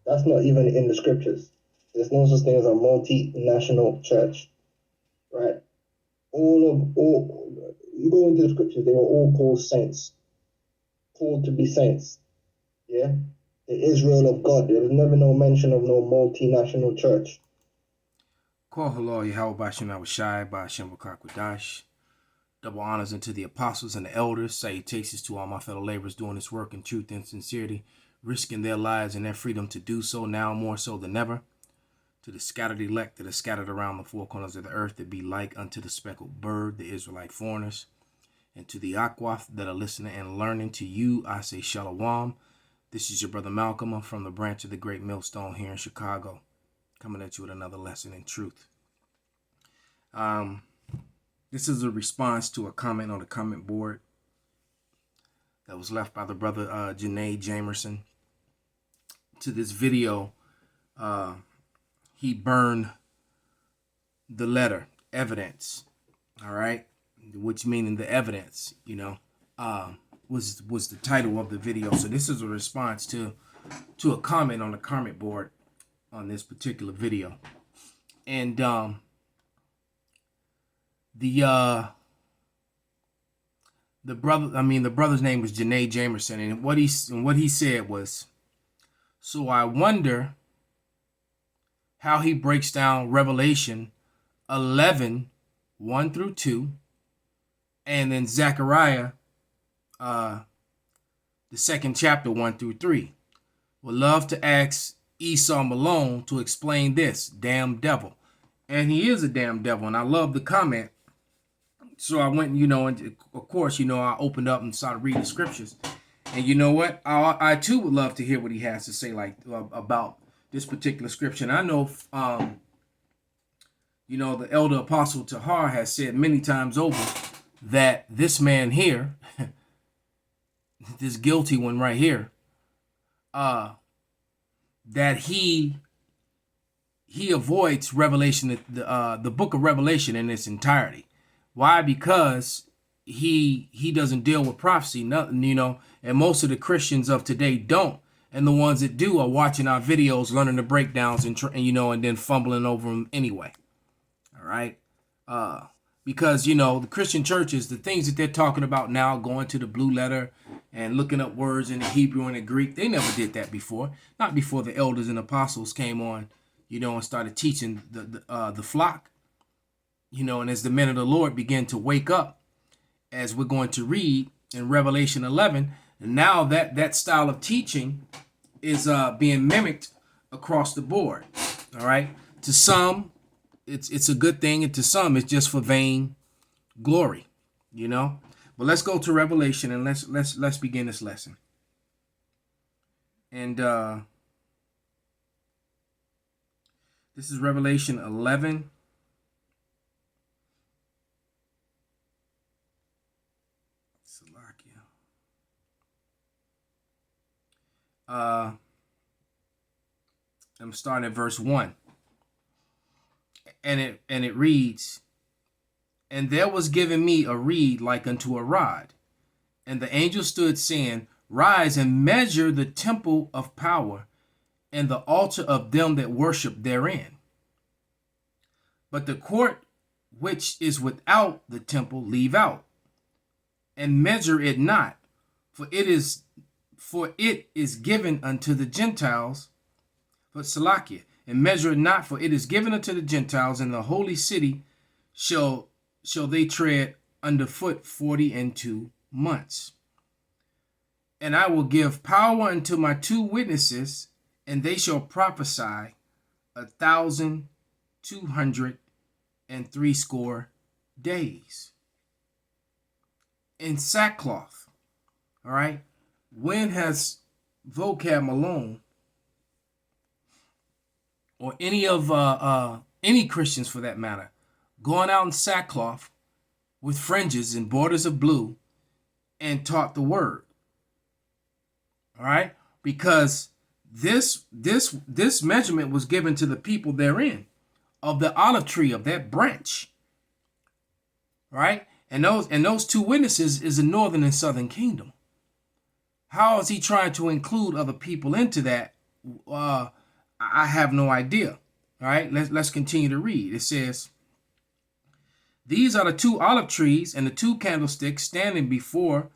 That's not even in the scriptures. There's no such thing as a multinational church, right? All you go into the scriptures, they were all called saints, called to be saints. Yeah, the Israel of God. There was never no mention of no multinational church. Call hello, Yahweh Bashem Awashai, Bashem Wakakwadash. Double honors unto the apostles and the elders. Salutations to all my fellow laborers doing this work in truth and sincerity, risking their lives and their freedom to do so, now more so than ever. To the scattered elect that are scattered around the four corners of the earth, that be like unto the speckled bird, the Israelite foreigners. And to the Aquath that are listening and learning, to you I say Shalom. This is your brother Malcolm from the branch of the Great Millstone here in Chicago, coming at you with another lesson in truth. This is a response to a comment on the comment board that was left by the brother Janae Jamerson. To this video, he burned the letter, evidence, all right? Which meaning the evidence, was the title of the video. So this is a response to a comment on the comment board on this particular video. And the brother's name was Janae Jamerson, and what he said was, so I wonder how he breaks down Revelation 11, 1 through 2, and then Zechariah, the second chapter, 1 through 3. Would love to ask Esau Malone to explain this damn devil. And he is a damn devil, and I love the comment. So I went, and of course, I opened up and started reading the scriptures. And you know what? I too would love to hear what he has to say, about this particular scripture. And I know, the elder apostle Tahar has said many times over that this man here, this guilty one right here, that he avoids Revelation, the book of Revelation in its entirety. Why? Because he doesn't deal with prophecy, nothing, and most of the Christians of today don't. And the ones that do are watching our videos, learning the breakdowns, and then fumbling over them anyway. All right. Because, the Christian churches, the things that they're talking about now, going to the blue letter and looking up words in the Hebrew and the Greek, they never did that before. Not before the elders and apostles came on, and started teaching the flock. And as the men of the Lord begin to wake up, as we're going to read in Revelation 11, and now that style of teaching is being mimicked across the board. All right. To some, it's a good thing, and to some, it's just for vain glory. But let's go to Revelation and let's begin this lesson. And this is Revelation 11. I'm starting at verse 1. And it reads, and there was given me a reed like unto a rod, and the angel stood, saying, rise and measure the temple of power, and the altar of them that worship therein. But the court which is without the temple leave out, and measure it not, for it is given unto the Gentiles, but Salakia, and measure it not, for it is given unto the Gentiles, and the holy city shall they tread underfoot 42 months. And I will give power unto my 2 witnesses, and they shall prophesy 1,260 days in sackcloth. All right. When has Vocab Malone or any of any Christians for that matter gone out in sackcloth with fringes and borders of blue and taught the word? All right, because this measurement was given to the people therein of the olive tree of that branch. All right, and those 2 witnesses is the northern and southern kingdom. How is he trying to include other people into that I have no idea. All right, let's continue to read. It says, these are the two olive trees and the two candlesticks standing before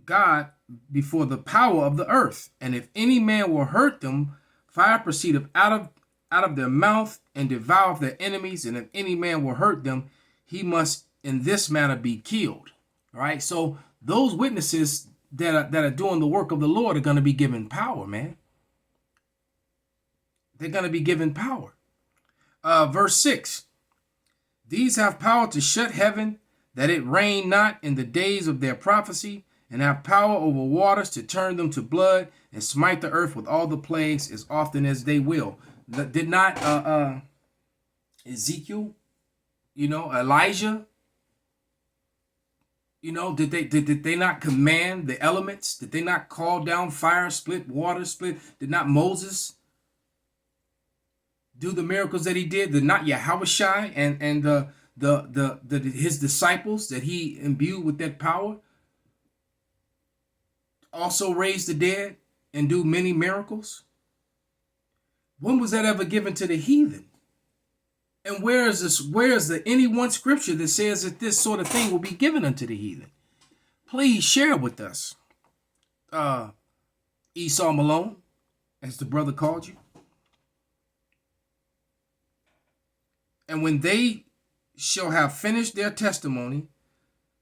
God, before the power of the earth. And if any man will hurt them, fire proceedeth out of their mouth and devour their enemies. And if any man will hurt them, he must in this manner be killed. All right. So those witnesses that are doing the work of the Lord are going to be given power, man. They're going to be given power. Verse 6. These have power to shut heaven, that it rain not in the days of their prophecy, and have power over waters to turn them to blood, and smite the earth with all the plagues as often as they will. Did not Ezekiel, Elijah, did they not command the elements? Did they not call down fire, split water, split? Did not Moses do the miracles that he did? Did not Yahushua and his disciples that he imbued with that power also raise the dead and do many miracles? When was that ever given to the heathen? And where is the any one scripture that says that this sort of thing will be given unto the heathen? Please share with us. Esau Malone, as the brother called you. And when they shall have finished their testimony,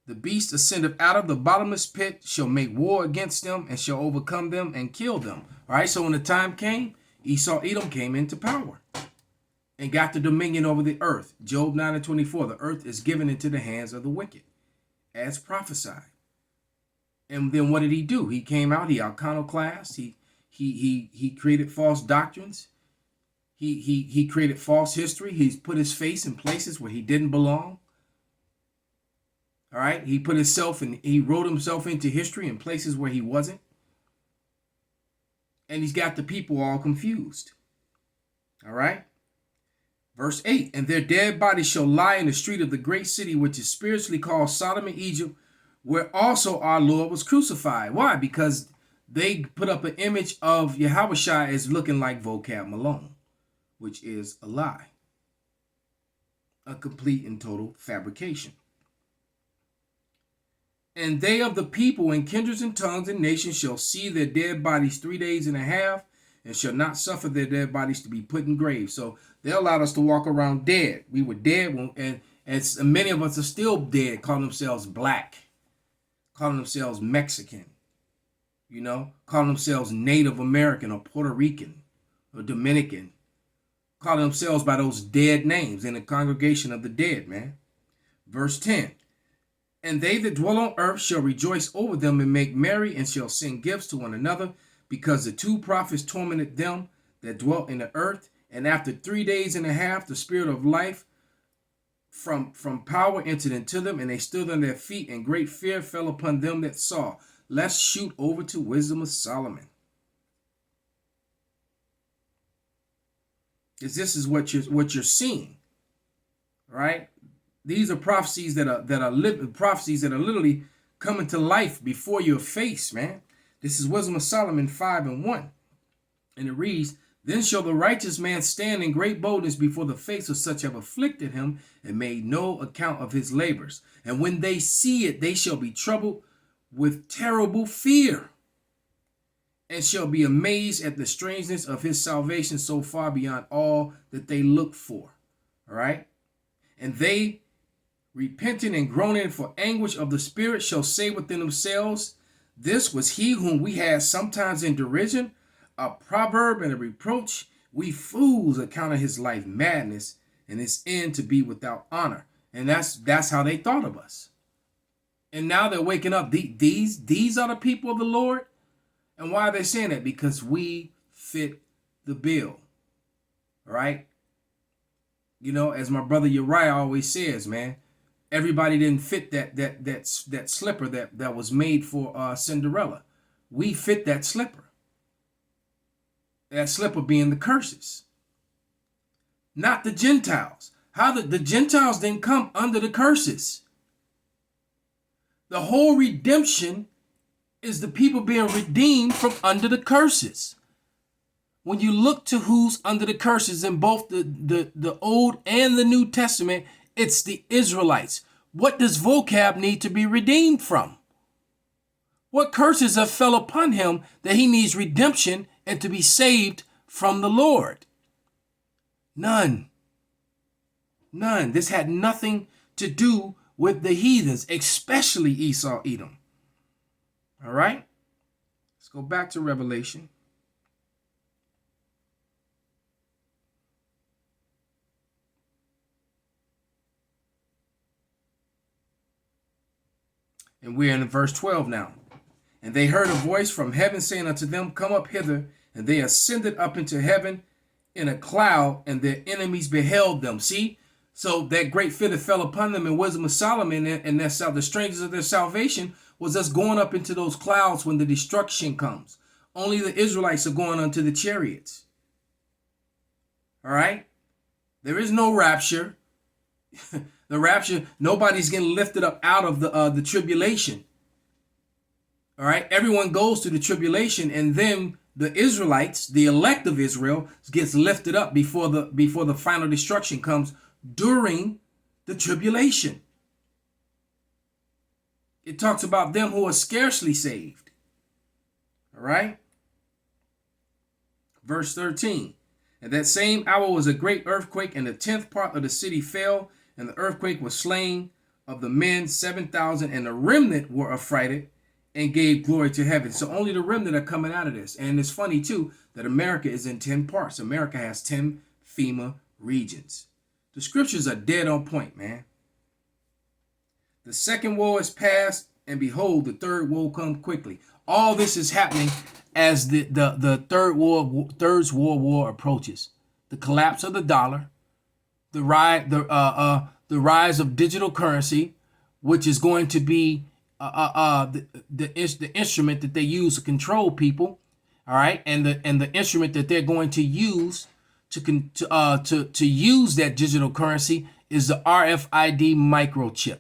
the beast ascendeth out of the bottomless pit, shall make war against them, and shall overcome them and kill them. All right, so when the time came, Esau Edom came into power and got the dominion over the earth. Job 9:24, the earth is given into the hands of the wicked, as prophesied. And then what did he do? He came out, he iconoclast, he created false doctrines. He created false history. He's put his face in places where he didn't belong. All right. He wrote himself into history in places where he wasn't. And he's got the people all confused. All right. Verse 8, and their dead bodies shall lie in the street of the great city, which is spiritually called Sodom and Egypt, where also our Lord was crucified. Why? Because they put up an image of Yahushua as looking like Vocab Malone, which is a lie, a complete and total fabrication. And they of the people and kindreds and tongues and nations shall see their dead bodies 3 days and a half, and shall not suffer their dead bodies to be put in graves. So they allowed us to walk around dead. We were dead, and many of us are still dead, calling themselves black, calling themselves Mexican, calling themselves Native American or Puerto Rican or Dominican, calling themselves by those dead names in the congregation of the dead, man. Verse 10, and they that dwell on earth shall rejoice over them and make merry, and shall send gifts to one another, because the two prophets tormented them that dwelt in the earth. And after 3 days and a half, the spirit of life from power entered into them, and they stood on their feet, and great fear fell upon them that saw. Let's shoot over to Wisdom of Solomon. Because this is what you're seeing, right? These are prophecies that are literally coming to life before your face, man. This is Wisdom of Solomon 5:1. And it reads, then shall the righteous man stand in great boldness before the face of such have afflicted him, and made no account of his labors. And when they see it, they shall be troubled with terrible fear, and shall be amazed at the strangeness of his salvation, so far beyond all that they look for. All right. And they, repenting and groaning for anguish of the spirit, shall say within themselves, this was he whom we had sometimes in derision, a proverb and a reproach. We fools accounted his life madness, and his end to be without honor. And that's how they thought of us. And now they're waking up. These are the people of the Lord. And why are they saying that? Because we fit the bill. All right. As my brother Uriah always says, man, everybody didn't fit that slipper that was made for Cinderella. We fit that slipper. That slipper being the curses, not the Gentiles. How the Gentiles didn't come under the curses. The whole redemption is the people being redeemed from under the curses. when you look to who's under the curses in both the Old and the New Testament, it's the Israelites. What does vocab need to be redeemed from? What curses have fell upon him that he needs redemption and to be saved from the Lord? None. None. This had nothing to do with the heathens, especially Esau, Edom. All right? Let's go back to Revelation. And we're in verse 12 now. And they heard a voice from heaven saying unto them, Come up hither. And they ascended up into heaven in a cloud, and their enemies beheld them. See? So that great fear that fell upon them in Wisdom of Solomon and the strangers of their salvation was us going up into those clouds when the destruction comes. Only the Israelites are going unto the chariots. All right? There is no rapture. The rapture, nobody's getting lifted up out of the tribulation. All right? Everyone goes through the tribulation, and then the Israelites, the elect of Israel, gets lifted up before the final destruction comes during the tribulation. It talks about them who are scarcely saved. All right? Verse 13. And that same hour was a great earthquake, and the 10th part of the city fell, and the earthquake was slain of the men 7,000, and the remnant were affrighted and gave glory to heaven. So only the remnant are coming out of this. And it's funny, too, that America is in 10 parts. America has 10 FEMA regions. The scriptures are dead on point, man. The second woe is past, and behold, the third woe come quickly. All this is happening as the third world war approaches. The collapse of the dollar, the rise of digital currency, which is going to be the instrument that they use to control people, all right, and the instrument that they're going to use to use that digital currency is the RFID microchip.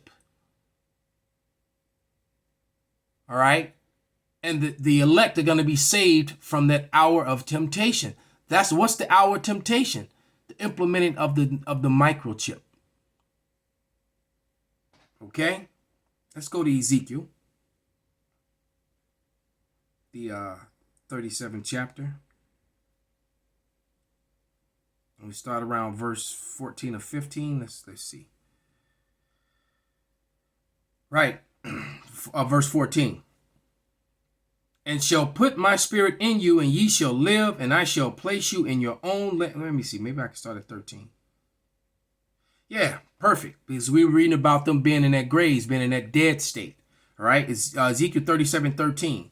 All right, and the elect are going to be saved from that hour of temptation. That's what's the hour of temptation? The implementing of the microchip. Okay, let's go to Ezekiel, the 37th chapter. And we start around verse 14 or 15. Let's see. Right, verse 14. And shall put my spirit in you, and ye shall live, and I shall place you in your own land. Let me see. Maybe I can start at 13. Yeah, perfect. Because we were reading about them being in that graves, being in that dead state. All right. It's Ezekiel 37:13.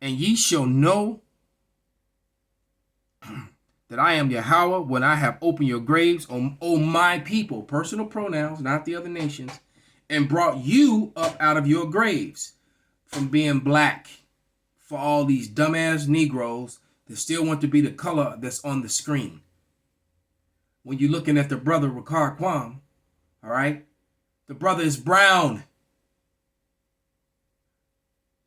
And ye shall know that I am Yahweh when I have opened your graves, O my people, personal pronouns, not the other nations, and brought you up out of your graves from being black. For all these dumbass Negroes that still want to be the color that's on the screen. When you're looking at the brother Ricard Quam, all right, the brother is brown.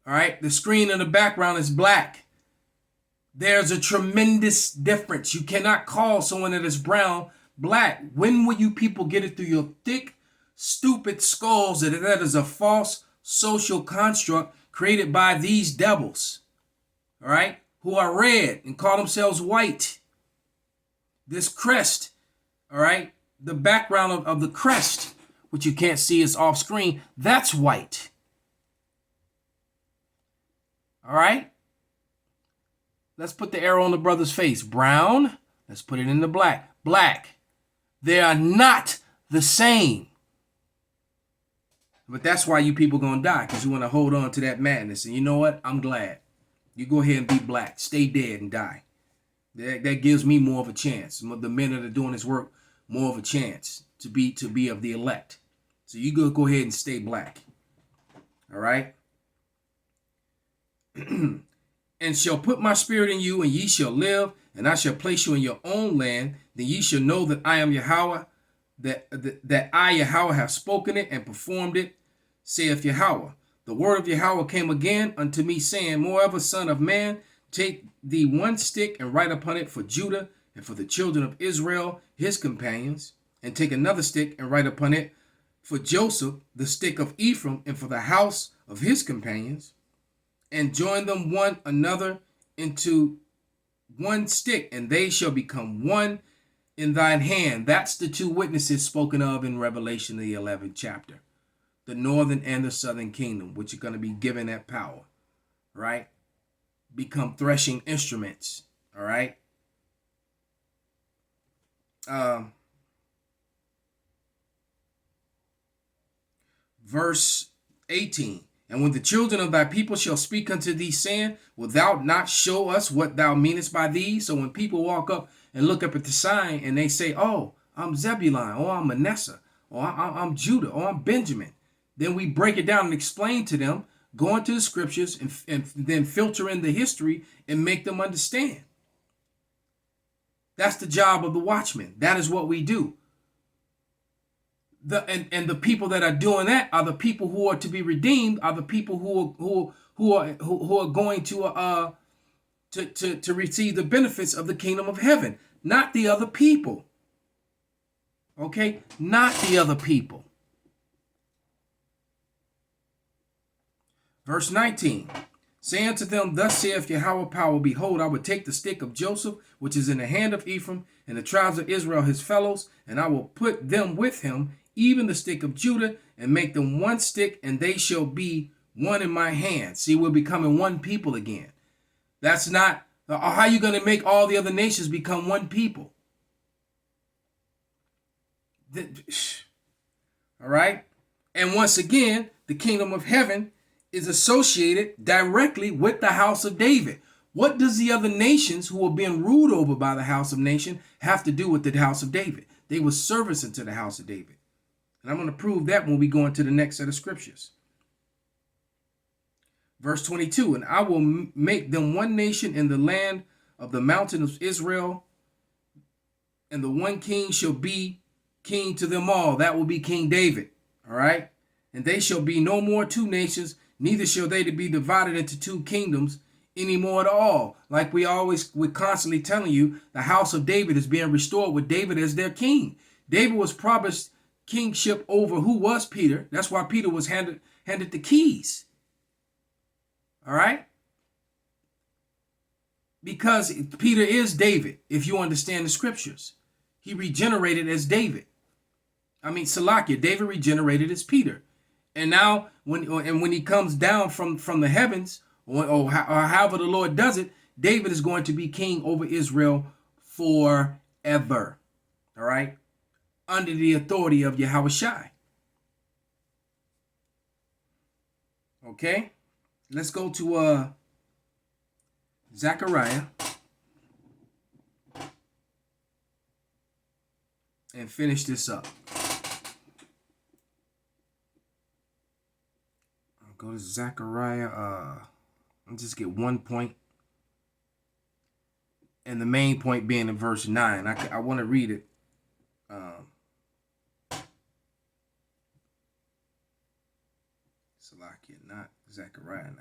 All right, the screen in the background is black. There's a tremendous difference. You cannot call someone that is brown black. When will you people get it through your thick, stupid skulls that is a false social construct created by these devils, all right, who are red and call themselves white? This crest, all right, the background of the crest, which you can't see is off screen, that's white. All right, let's put the arrow on the brother's face. Brown, let's put it in the black. Black, they are not the same. But that's why you people gonna die, because you want to hold on to that madness. And you know what? I'm glad. You go ahead and be black. Stay dead and die. That gives me more of a chance. The men that are doing this work, more of a chance to be of the elect. So you go ahead and stay black. All right? And shall put my spirit in you, and ye shall live, and I shall place you in your own land. Then ye shall know that I am Yahweh, that I, Yahweh, have spoken it and performed it, saith Yahweh. The word of Yahweh came again unto me, saying, Moreover, son of man, Take thee one stick and write upon it for Judah and for the children of Israel, his companions, and take another stick and write upon it for Joseph, the stick of Ephraim, and for the house of his companions, and join them one another into one stick, and they shall become one in thine hand. That's the two witnesses spoken of in Revelation, the 11th chapter. The northern and the southern kingdom, which are going to be given that power, right? Become threshing instruments, all right? Verse 18. And when the children of thy people shall speak unto thee, saying, wilt thou not show us what thou meanest by these? So when people walk up and look up at the sign and they say, oh, I'm Zebulun, or I'm Manasseh, or I'm Judah, or I'm Benjamin, then we break it down and explain to them, go into the scriptures and then filter in the history and make them understand. That's the job of the watchman. That is what we do. The people that are doing that are the people who are to be redeemed, are the people who are going to receive the benefits of the kingdom of heaven, not the other people. Okay, not the other people. Verse 19. Say unto them, thus saith Yahweh power, behold, I will take the stick of Joseph, which is in the hand of Ephraim, and the tribes of Israel his fellows, and I will put them with him, even the stick of Judah, and make them one stick, and they shall be one in my hand. See, we're becoming one people again. That's not, how are you going to make all the other nations become one people? All right? And once again, the kingdom of heaven is associated directly with the house of David. What does the other nations who are being ruled over by the house of nation have to do with the house of David? They were servants unto the house of David. And I'm going to prove that when we go into the next set of scriptures. Verse 22, and I will make them one nation in the land of the mountain of Israel, and the one king shall be king to them all. That will be King David. All right? And they shall be no more two nations, neither shall they be divided into two kingdoms anymore at all. Like we're constantly telling you, the house of David is being restored with David as their king. David was promised kingship over who was Peter. That's why Peter was handed the keys. All right? Because Peter is David, if you understand the scriptures. He regenerated as David. Salakia, David regenerated as Peter. And now, when he comes down from the heavens, or however the Lord does it, David is going to be king over Israel forever. All right? Under the authority of Yahweh Shai. Okay? Let's go to Zechariah and finish this up. I'll go to Zechariah. I'll just get 1 point. And the main point being in verse 9. I want to read it. Salakia, not Zechariah 9.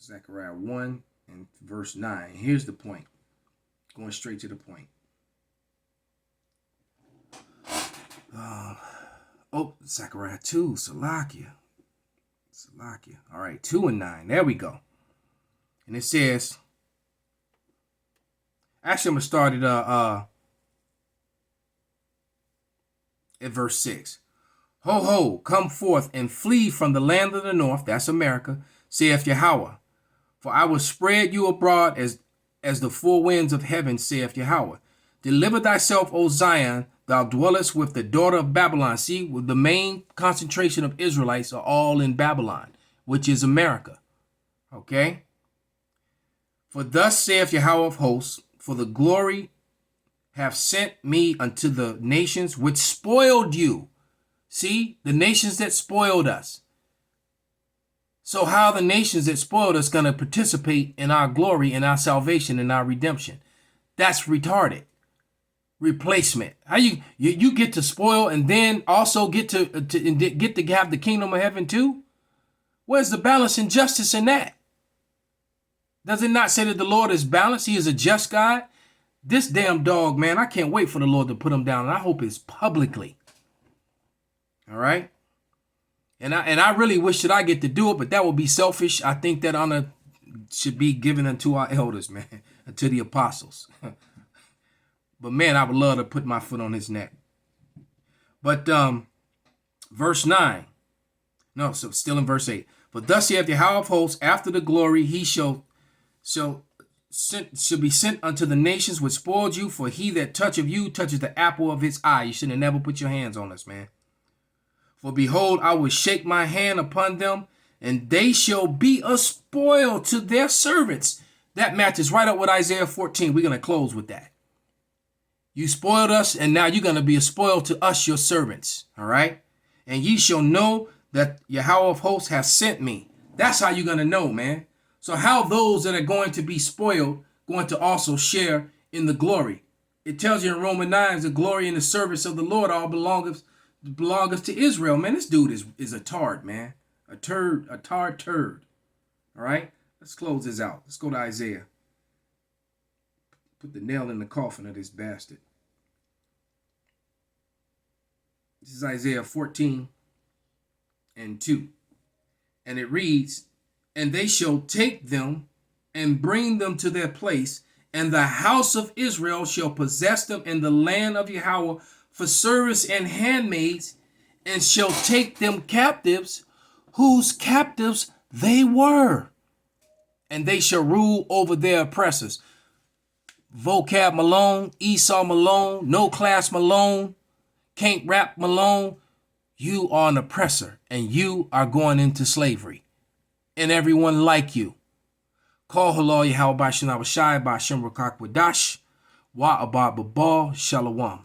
Zechariah 1 and verse 9. Here's the point. Going straight to the point. Zechariah 2, Salakia. All right, 2 and 9. There we go. And it says, actually, I'm going to start at verse 6. Ho, ho, come forth and flee from the land of the north, that's America, saith Yahweh. For I will spread you abroad as the four winds of heaven, saith Yahweh. Deliver thyself, O Zion, thou dwellest with the daughter of Babylon. See, with the main concentration of Israelites are all in Babylon, which is America. Okay? For thus saith Yahweh of hosts, for the glory have sent me unto the nations which spoiled you. See, the nations that spoiled us. So how are the nations that spoiled us going to participate in our glory, in our salvation, in our redemption? That's retarded. Replacement. How you get to spoil and then also get to have the kingdom of heaven too? Where's the balance and justice in that? Does it not say that the Lord is balanced? He is a just God. This damn dog, man, I can't wait for the Lord to put him down. And I hope it's publicly. All right. And I really wish that I get to do it, but that would be selfish. I think that honor should be given unto our elders, man, to the apostles. But man, I would love to put my foot on his neck. But verse 9. No, so still in verse 8. For thus saith Yahweh of hosts, after the glory he shall be sent unto the nations which spoiled you, for he that toucheth you touches the apple of his eye. You should have never put your hands on us, man. For behold, I will shake my hand upon them, and they shall be a spoil to their servants. That matches right up with Isaiah 14. We're going to close with that. You spoiled us, and now you're going to be a spoil to us, your servants. All right? And ye shall know that Yahweh of hosts hath sent me. That's how you're going to know, man. So how those that are going to be spoiled going to also share in the glory? It tells you in Romans 9, the glory and the service of the Lord all belongeth to Israel. Man, this dude is a tard, man. A tard turd. All right? Let's close this out. Let's go to Isaiah. Put the nail in the coffin of this bastard. This is Isaiah 14 and 2. And it reads, and they shall take them and bring them to their place, and the house of Israel shall possess them in the land of Yahweh for service and handmaids, and shall take them captives, whose captives they were, and they shall rule over their oppressors. Vocab Malone, Esau Malone, No Class Malone, Can't Rap Malone, you are an oppressor, and you are going into slavery. And everyone like you. Call Halal Yahweh Bashana Bashai Bashim Rakak Wadash Wa Abad Babal Shalom.